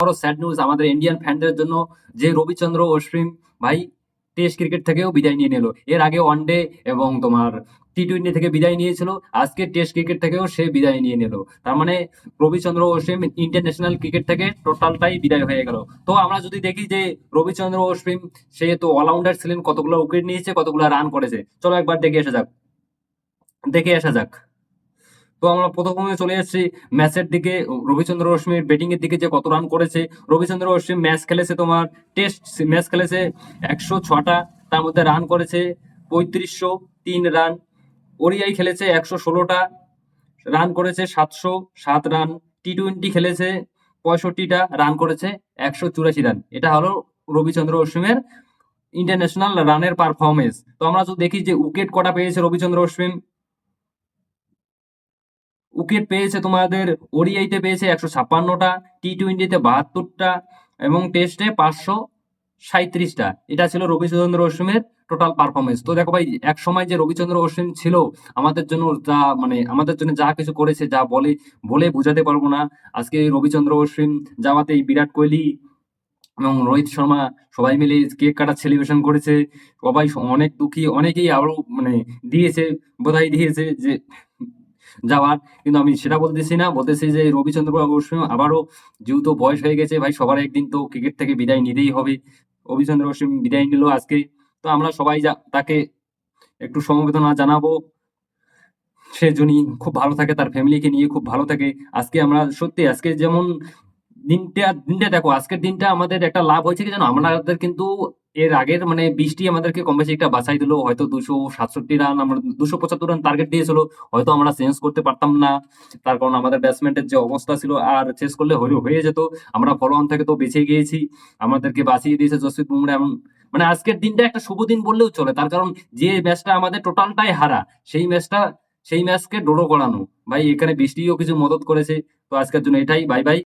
বড় sad news আমাদের Indian ফ্যানদের জন্য যে রবিচন্দ্র অশ্বিন ভাই টেস্ট ক্রিকেট থেকেও বিদায় নিয়ে নিল। এর আগে ওয়ানডে এবং তোমার টি-টোয়েন্টি থেকে বিদায় নিয়েছিল। আজকে টেস্ট ক্রিকেট থেকেও সে বিদায় নিয়ে নিল। তার মানে রবিচন্দ্র অশ্বিন ইন্টারন্যাশনাল ক্রিকেট থেকে টোটালটাই বিদায় হয়ে গেল। তো আমরা যদি দেখি যে রবিচন্দ্র অশ্বিন সে তো অলরাউন্ডার ছিলেন, কতগুলো উইকেট নিয়েছে, কতগুলো রান করেছে। চলো একবার দেখে আসা যাক। তো আমরা প্রথমে চলে যাচ্ছি ম্যাচের দিকে। রবিচন্দ্র অশ্বিনের ব্যাটিং এর দিকে যে কত রান করেছে। রবিচন্দ্র অশ্বিন ম্যাচ খেলেছে তোমার টেস্ট ম্যাচ খেলেছে 106টা, তার মধ্যে রান করেছে 3503 রান। ওডিআই খেলেছে 116টা, রান করেছে 707 রান। টি-টোয়েন্টি খেলেছে 65টা, রান করেছে 184 রান। এটা হলো রবিচন্দ্র অশ্বিনের ইন্টারন্যাশনাল রানের পারফরমেন্স। তো আমরা যদি দেখি যে উইকেট কটা পেয়েছে রবিচন্দ্র অশ্বিন, উইকেট পেয়েছে তোমাদের ওডিআইতে পেয়েছে 156টা, টি-টোয়েন্টিতে 72টা এবং টেস্টে 537টা। এটা ছিল রবিচন্দ্র অশ্বিনের টোটাল পারফরমেন্স। তো দেখো ভাই, এক সময় যে রবিচন্দ্র অশ্বিন ছিল আমাদের জন্য, যা মানে আমাদের জন্য যা কিছু করেছে, যা বলে বোঝাতে পারবো না। আজকে এই রবিচন্দ্র অশ্বিন যাওয়াতে এই বিরাট কোহলি এবং রোহিত শর্মা সবাই মিলে কেক কাটার সেলিব্রেশন করেছে। সবাই অনেক দুঃখী, অনেকেই আরো মানে দিয়েছে, বোধহয় দিয়েছে যে যাওয়ার। কিন্তু আমি সেটা বলতেছি না, বলতেছি যে রবিচন্দ্র অশ্বিন আবারও যেহেতু বয়স হয়ে গেছে ভাই, সবার একদিন তো ক্রিকেট থেকে বিদায় নিতেই হবে। রবিচন্দ্র অশ্বিন বিদায় নিল আজকে। তো আমরা সবাই তাকে একটু সমবেদনা জানাবো। সে যিনি খুব ভালো থাকে, তার ফ্যামিলিকে নিয়ে খুব ভালো থাকে। আজকে আমরা সত্যি আজকে যেমন দিনটা দেখো, আজকের দিনটা আমাদের একটা লাভ হয়েছে কি জানো, আমাদের কিন্তু এর আগের মানে বৃষ্টি আমাদেরকে কম বেশি একটা বাঁচাই দিল। হয়তো 267 রান, আমরা 275 রান টার্গেট দিয়েছিল, হয়তো আমরা চেঞ্জ করতে পারতাম না। তার কারণ আমাদের ব্যাটসম্যানের যে অবস্থা ছিল, আর চেঞ্জ করলে হয়ে যেত। আমরা ফলো অন থেকে তো বেঁচে গিয়েছি, আমাদেরকে বাঁচিয়ে দিয়েছে জসপ্রীত বুমরা। এমন মানে আজকের দিনটা একটা শুভ দিন বললেও চলে। তার কারণ যে ম্যাচটা আমাদের টোটালটাই হারা, সেই ম্যাচকে ড্র করানো। ভাই এখানে বৃষ্টিও কিছু মদত করেছে। তো আজকের জন্য এটাই। Bye bye.